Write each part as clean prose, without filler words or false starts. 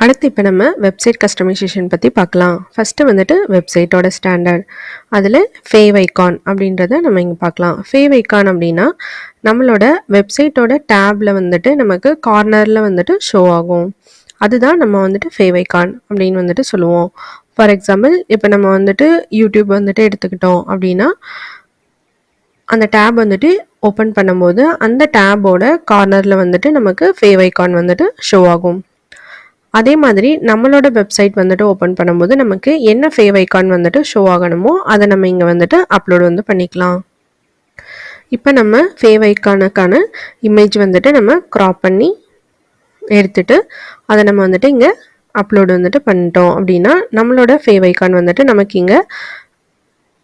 அடுத்து இப்போ நம்ம வெப்சைட் கஸ்டமைசேஷன் பற்றி பார்க்கலாம். ஃபஸ்ட்டு வந்துட்டு வெப்சைட்டோட ஸ்டாண்டர்ட், அதில் ஃபேவ் ஐகான் அப்படின்றத நம்ம இங்கே பார்க்கலாம். ஃபேவ் ஐகான் அப்படின்னா நம்மளோட வெப்சைட்டோட டேப்பில் வந்துட்டு நமக்கு கார்னரில் வந்துட்டு ஷோ ஆகும். அதுதான் நம்ம வந்துட்டு ஃபேவ் ஐகான் அப்படின்னு வந்துட்டு சொல்லுவோம். ஃபார் எக்ஸாம்பிள் இப்போ நம்ம வந்துட்டு யூடியூப் வந்துட்டு எடுத்துக்கிட்டோம் அப்படின்னா அந்த டேப் வந்துட்டு ஓப்பன் பண்ணும்போது அந்த டேபோட கார்னரில் வந்துட்டு நமக்கு ஃபேவ் ஐகான் வந்துட்டு ஷோ ஆகும். அதே மாதிரி நம்மளோட வெப்சைட் வந்துட்டு ஓப்பன் பண்ணும்போது நமக்கு என்ன ஃபேவ் ஐகான் வந்துட்டு ஷோ ஆகணுமோ அதை நம்ம இங்கே வந்துட்டு அப்லோட் வந்து பண்ணிக்கலாம். இப்போ நம்ம ஃபேவ் ஐகானுக்கான இமேஜ் வந்துட்டு நம்ம க்ராப் பண்ணி எடுத்துட்டு அதை நம்ம வந்துட்டு இங்கே அப்லோட் வந்துட்டு பண்ணிட்டோம் அப்படின்னா நம்மளோட ஃபேவ் ஐகான் வந்துட்டு நமக்கு இங்கே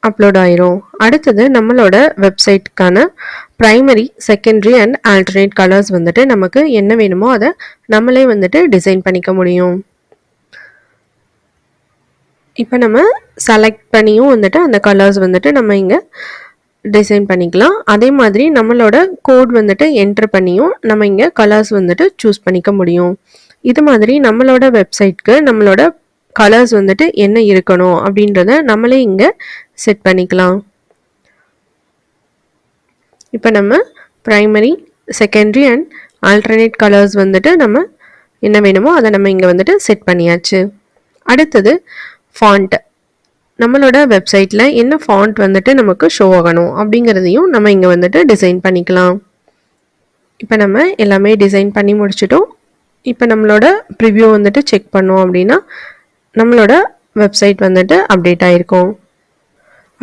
அப்லோட் ஆயிரும். அடுத்தது நம்மளோட வெப்சைட்டுக்கான primary, secondary and alternate colours வந்துட்டு நமக்கு என்ன வேணுமோ அதை நம்மளே வந்துட்டு டிசைன் பண்ணிக்க முடியும். இப்போ நம்ம செலக்ட் பண்ணியும் வந்துட்டு அந்த கலர்ஸ் வந்துட்டு நம்ம இங்கே டிசைன் பண்ணிக்கலாம். அதே மாதிரி நம்மளோட கோட் வந்துட்டு என்ட்ரு பண்ணியும் நம்ம இங்கே கலர்ஸ் வந்துட்டு சூஸ் பண்ணிக்க முடியும். இது மாதிரி நம்மளோட வெப்சைட்க்கு நம்மளோட கலர்ஸ் வந்துட்டு என்ன இருக்கணும் அப்படின்றத நம்மளே இங்கே செட் பண்ணிக்கலாம். இப்போ நம்ம primary, secondary and alternate colours வந்துட்டு நம்ம என்ன வேணுமோ அதை நம்ம இங்கே வந்துட்டு செட் பண்ணியாச்சு. அடுத்தது ஃபாண்ட், நம்மளோட வெப்சைட்டில் என்ன ஃபாண்ட் வந்துட்டு நமக்கு ஷோ ஆகணும் அப்படிங்கிறதையும் நம்ம இங்கே வந்துட்டு டிசைன் பண்ணிக்கலாம். இப்போ நம்ம எல்லாமே டிசைன் பண்ணி முடிச்சிட்டோம். இப்போ நம்மளோட ப்ரிவ்யூ வந்துட்டு செக் பண்ணோம் அப்படின்னா நம்மளோட வெப்சைட் வந்துட்டு அப்டேட் ஆகிருக்கும்.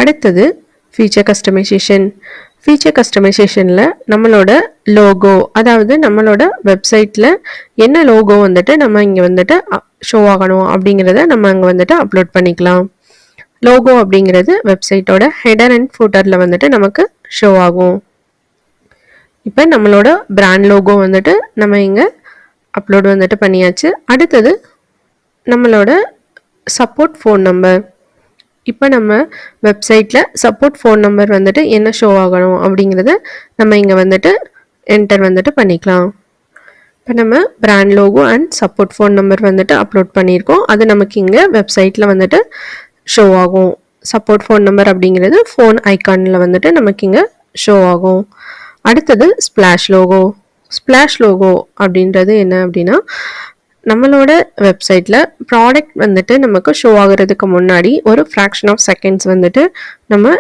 அடுத்தது ஃபீச்சர் கஸ்டமைசேஷன். ஃபீச்சர் கஸ்டமைசேஷனில் நம்மளோட லோகோ, அதாவது நம்மளோட வெப்சைட்டில் என்ன லோகோ வந்துட்டு நம்ம இங்கே வந்துட்டு ஷோ ஆகணும் அப்படிங்கிறத நம்ம அங்கே வந்துட்டு அப்லோட் பண்ணிக்கலாம். லோகோ அப்படிங்கிறது வெப்சைட்டோட ஹெடர் அண்ட் ஃபூட்டரில் வந்துட்டு நமக்கு ஷோ ஆகும். இப்போ நம்மளோட பிராண்ட் லோகோ வந்துட்டு நம்ம இங்கே அப்லோட் வந்துட்டு பண்ணியாச்சு. அடுத்தது நம்மளோட சப்போர்ட் ஃபோன் நம்பர். இப்போ நம்ம வெப்சைட்டில் சப்போர்ட் ஃபோன் நம்பர் வந்துட்டு என்ன ஷோ ஆகணும் அப்படிங்கிறத நம்ம இங்கே வந்துட்டு என்டர் வந்துட்டு பண்ணிக்கலாம். இப்போ நம்ம brand logo and support phone number வந்துட்டு அப்லோட் பண்ணியிருக்கோம். அது நமக்கு இங்கே வெப்சைட்டில் வந்துட்டு ஷோ ஆகும். சப்போர்ட் ஃபோன் நம்பர் அப்படிங்கிறது ஃபோன் ஐக்கானில் வந்துட்டு நமக்கு இங்கே ஷோ ஆகும். அடுத்தது ஸ்ப்ளாஷ் லோகோ. ஸ்ப்ளாஷ் லோகோ அப்படின்றது என்ன அப்படின்னா நம்மளோட வெப்சைட்டில் ப்ராடக்ட் வந்துட்டு நமக்கு ஷோ ஆகிறதுக்கு முன்னாடி ஒரு ஃப்ராக்ஷன் ஆஃப் செகண்ட்ஸ் வந்துட்டு நம்ம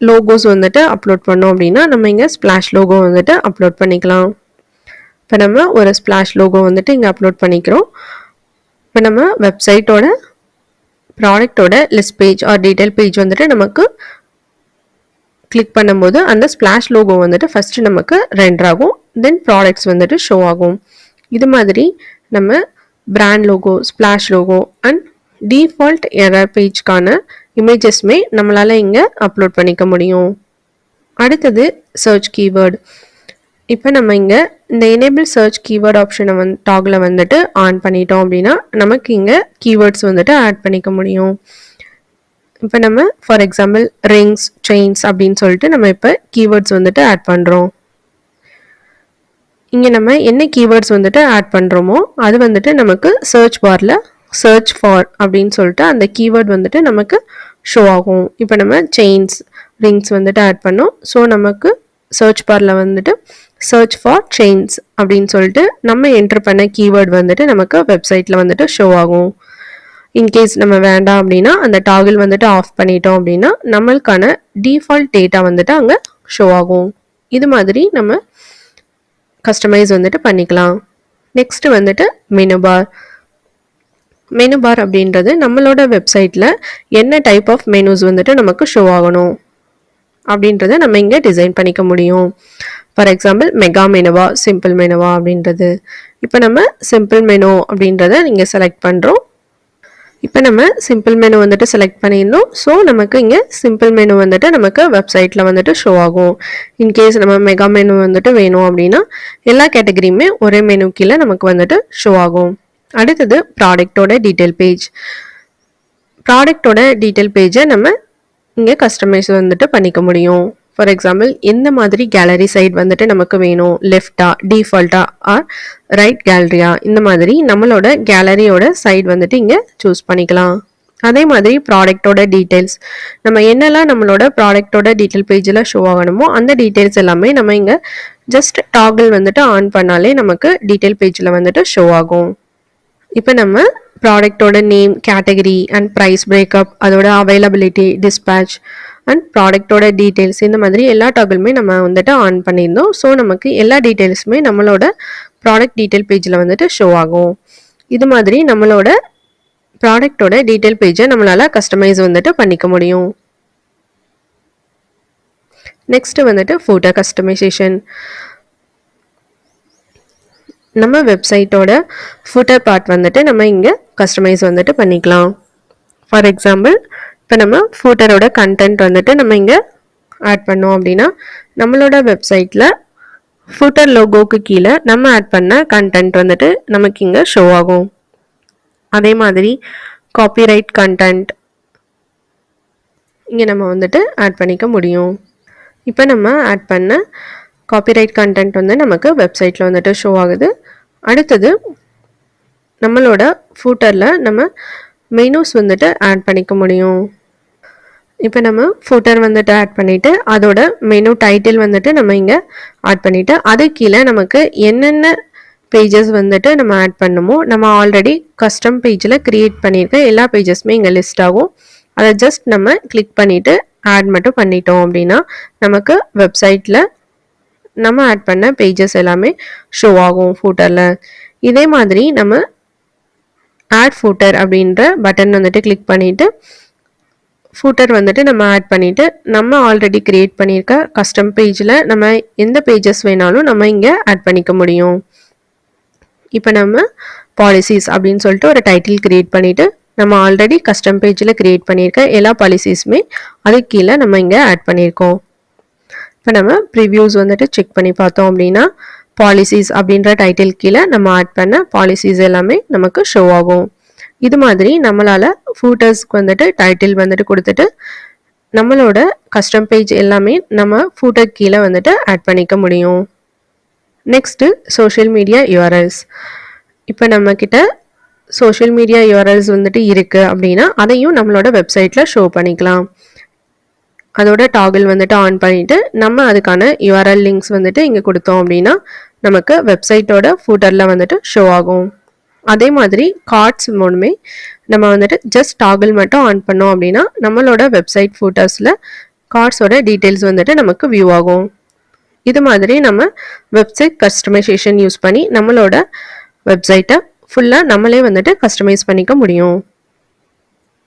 லோகோஸ் வந்துட்டு அப்லோட் பண்ணோம் அப்படின்னா நம்ம இங்கே ஸ்ப்ளாஷ் லோகோ வந்துட்டு அப்லோட் பண்ணிக்கலாம். இப்போ நம்ம ஒரு ஸ்ப்ளாஷ் லோகோ வந்துட்டு இங்கே அப்லோட் பண்ணிக்கிறோம். இப்போ நம்ம வெப்சைட்டோட ப்ராடக்டோட list page or detail page வந்துட்டு நமக்கு கிளிக் பண்ணும்போது அந்த ஸ்ப்ளாஷ் லோகோ வந்துட்டு ஃபஸ்ட்டு நமக்கு ரெண்டர் ஆகும். தென் ப்ராடக்ட்ஸ் வந்துட்டு ஷோ ஆகும். இது மாதிரி நம்ம brand logo, splash logo and default error பேஜ்க்கான இமேஜஸ்மே நம்மளால் இங்கே அப்லோட் பண்ணிக்க முடியும். அடுத்தது சர்ச் கீவேர்டு. இப்போ நம்ம இங்கே இந்த எனேபிள் சர்ச் கீவேர்ட் ஆப்ஷனை டாகில் வந்துட்டு ஆன் பண்ணிட்டோம் அப்படின்னா நமக்கு இங்கே கீவேர்ட்ஸ் வந்துட்டு ஆட் பண்ணிக்க முடியும். இப்போ நம்ம ஃபார் எக்ஸாம்பிள் ரிங்ஸ், செயின்ஸ் அப்படின்னு சொல்லிட்டு நம்ம இப்போ கீவேர்ட்ஸ் வந்துட்டு ஆட் பண்ணுறோம். இங்கே நம்ம என்ன கீவேர்ட்ஸ் வந்துட்டு ஆட் பண்ணுறோமோ அது வந்துட்டு நமக்கு சர்ச் பாரில் சர்ச் ஃபார் அப்படின்னு சொல்லிட்டு அந்த கீவேர்ட் வந்துட்டு நமக்கு ஷோ ஆகும். இப்போ நம்ம செயின்ஸ், ரிங்ஸ் வந்துட்டு ஆட் பண்ணோம். ஸோ நமக்கு சர்ச் பாரில் வந்துட்டு சர்ச் ஃபார் செயின்ஸ் அப்படின்னு சொல்லிட்டு நம்ம என்ட்ரு பண்ண கீவேர்ட் வந்துட்டு நமக்கு வெப்சைட்டில் வந்துட்டு ஷோ ஆகும். இன்கேஸ் நம்ம வேண்டாம் அப்படின்னா அந்த டாகில் வந்துட்டு ஆஃப் பண்ணிட்டோம் அப்படின்னா நம்மளுக்கான டிஃபால்ட் டேட்டா வந்துட்டு அங்கே ஷோ ஆகும். இது மாதிரி நம்ம கஸ்டமைஸ் வந்துட்டு பண்ணிக்கலாம். நெக்ஸ்ட் வந்துட்டு மெனு பார். மெனு பார் அப்படின்றது நம்மளோட வெப்சைட்டில் என்ன டைப் ஆஃப் மெனுஸ் வந்துட்டு நமக்கு ஷோ ஆகணும் அப்படின்றத நம்ம இங்கே டிசைன் பண்ணிக்க முடியும். ஃபார் எக்ஸாம்பிள் மெகா மெனுவா, சிம்பிள் மெனுவா அப்படின்றது. இப்போ நம்ம சிம்பிள் மெனு அப்படின்றத நீங்கள் செலக்ட் பண்ணுறோம். இப்போ நம்ம சிம்பிள் மெனு வந்துட்டு செலக்ட் பண்ணியிருந்தோம். ஸோ நமக்கு இங்கே சிம்பிள் மெனு வந்துட்டு நமக்கு வெப்சைட்டில் வந்துட்டு ஷோ ஆகும். இன்கேஸ் நம்ம மெகா மெனு வந்துட்டு வேணும் அப்படின்னா எல்லா கேட்டகரியுமே ஒரே மெனு கீழே நமக்கு வந்துட்டு ஷோ ஆகும். அடுத்தது ப்ராடக்டோட டீட்டெயில் பேஜ். ப்ராடக்டோட டீட்டெயில் பேஜை நம்ம இங்கே கஸ்டமைஸ் வந்துட்டு பண்ணிக்க முடியும். ஃபார் எக்ஸாம்பிள் இந்த மாதிரி கேலரி சைட் வந்துட்டு நமக்கு வேணும், லெஃப்டா, டிஃபால்ட்டா ஆர் ரைட் கேலரியா, இந்த மாதிரி நம்மளோட கேலரியோட சைட் வந்துட்டு இங்கே சூஸ் பண்ணிக்கலாம். அதே மாதிரி ப்ராடக்டோட டீட்டெயில்ஸ், நம்ம என்னெல்லாம் நம்மளோட ப்ராடக்டோட டீட்டெயில் பேஜில் ஷோ ஆகணுமோ அந்த டீட்டெயில்ஸ் எல்லாமே நம்ம இங்கே ஜஸ்ட் டாகிள் வந்துட்டு ஆன் பண்ணாலே நமக்கு டீட்டெயில் பேஜில் வந்துட்டு ஷோ ஆகும். இப்போ நம்ம ப்ராடக்டோட name, category and price breakup, அதோட அவைலபிலிட்டி, டிஸ்பேட்ச் அண்ட் ப்ராடக்டோட டீட்டெயில்ஸ், இந்த மாதிரி எல்லா டாகிளுமே நம்ம வந்துட்டு ஆன் பண்ணியிருந்தோம். ஸோ நமக்கு எல்லா டீட்டெயில்ஸுமே நம்மளோட ப்ராடக்ட் டீட்டெயில் பேஜில் வந்துட்டு ஷோ ஆகும். இது மாதிரி நம்மளோட ப்ராடக்டோட டீட்டெயில் பேஜை நம்மளால் கஸ்டமைஸ் வந்துட்டு பண்ணிக்க முடியும். நெக்ஸ்ட் வந்துட்டு ஃபோட்டோ கஸ்டமைசேஷன். நம்ம வெப்சைட்டோட ஃபுட்டர் பார்ட் வந்துட்டு நம்ம இங்கே கஸ்டமைஸ் வந்துட்டு பண்ணிக்கலாம். ஃபார் எக்ஸாம்பிள் இப்போ நம்ம ஃபுட்டரோட கண்டென்ட் வந்துட்டு நம்ம இங்கே ஆட் பண்ணோம் அப்படின்னா நம்மளோட வெப்சைட்டில் ஃபுட்டர் லோகோக்கு கீழே நம்ம ஆட் பண்ண கண்டென்ட் வந்துட்டு நமக்கு இங்கே ஷோ ஆகும். அதே மாதிரி காப்பிரைட் கண்டென்ட் இங்கே நம்ம வந்துட்டு ஆட் பண்ணிக்க முடியும். இப்போ நம்ம ஆட் பண்ண காப்பிரைட் கண்டென்ட் வந்து நமக்கு வெப்சைட்டில் வந்துட்டு ஷோ ஆகுது. அடுத்தது நம்மளோட ஃபூட்டரில் நம்ம மெனூஸ் வந்துட்டு ஆட் பண்ணிக்க முடியும். இப்போ நம்ம ஃபூட்டர் வந்துட்டு ஆட் பண்ணிவிட்டு அதோட மெனு டைட்டில் வந்துட்டு நம்ம இங்கே ஆட் பண்ணிவிட்டு அது கீழே நமக்கு என்னென்ன பேஜஸ் வந்துட்டு நம்ம ஆட் பண்ணுமோ நம்ம ஆல்ரெடி கஸ்டம் பேஜில் க்ரியேட் பண்ணியிருக்க எல்லா பேஜஸுமே இங்கே லிஸ்ட் ஆகும். அதை ஜஸ்ட் நம்ம கிளிக் பண்ணிவிட்டு ஆட் மட்டும் பண்ணிட்டோம் அப்படின்னா நமக்கு வெப்சைட்டில் நம்ம ஆட் பண்ண பேஜஸ் எல்லாமே ஷோ ஆகும் ஃபூட்டரில். இதே மாதிரி நம்ம ஆட் ஃபூட்டர் அப்படின்ற பட்டன் வந்துட்டு கிளிக் பண்ணிவிட்டு ஃபூட்டர் வந்துட்டு நம்ம ஆட் பண்ணிவிட்டு நம்ம ஆல்ரெடி க்ரியேட் பண்ணியிருக்க கஸ்டம் பேஜில் நம்ம எந்த பேஜஸ் வேணாலும் நம்ம இங்கே ஆட் பண்ணிக்க முடியும். இப்போ நம்ம பாலிசிஸ் அப்படின்னு சொல்லிட்டு ஒரு டைட்டில் க்ரியேட் பண்ணிவிட்டு நம்ம ஆல்ரெடி கஸ்டம் பேஜில் க்ரியேட் பண்ணியிருக்க எல்லா பாலிசிஸுமே அதுக்கு கீழே நம்ம இங்கே ஆட் பண்ணியிருக்கோம். இப்போ நம்ம ப்ரிவ்யூஸ் வந்துட்டு செக் பண்ணி பார்த்தோம் அப்படின்னா பாலிசிஸ் அப்படின்ற டைட்டில் கீழே நம்ம ஆட் பண்ண பாலிசிஸ் எல்லாமே நமக்கு ஷோ ஆகும். இது மாதிரி நம்மளால் ஃபூட்டர்ஸ்க்கு வந்துட்டு டைட்டில் வந்துட்டு கொடுத்துட்டு நம்மளோட கஸ்டம் பேஜ் எல்லாமே நம்ம ஃபூட்டர் கீழே வந்துட்டு ஆட் பண்ணிக்க முடியும். Next social media URLs. இப்போ நம்மக்கிட்ட சோஷியல் மீடியா யூஆர்எல்ஸ் வந்துட்டு இருக்குது அப்படின்னா அதையும் நம்மளோட வெப்சைட்டில் ஷோ பண்ணிக்கலாம். அதோட டாகிள் வந்துட்டு ஆன் பண்ணிவிட்டு நம்ம அதுக்கான யூஆர்எல் லிங்க்ஸ் வந்துட்டு இங்கே கொடுத்தோம் அப்படின்னா நமக்கு வெப்சைட்டோட ஃபூட்டரில் வந்துட்டு ஷோ ஆகும். அதே மாதிரி கார்ட்ஸ் மூலமே நம்ம வந்துட்டு ஜஸ்ட் டாகிள் மட்டும் ஆன் பண்ணோம் அப்படின்னா நம்மளோட வெப்சைட் ஃபூட்டர்ஸில் கார்ட்ஸோட டீட்டெயில்ஸ் வந்துட்டு நமக்கு வியூ ஆகும். இது மாதிரி நம்ம வெப்சைட் கஸ்டமைசேஷன் யூஸ் பண்ணி நம்மளோட வெப்சைட்டை ஃபுல்லாக நம்மளே வந்துட்டு கஸ்டமைஸ் பண்ணிக்க முடியும்.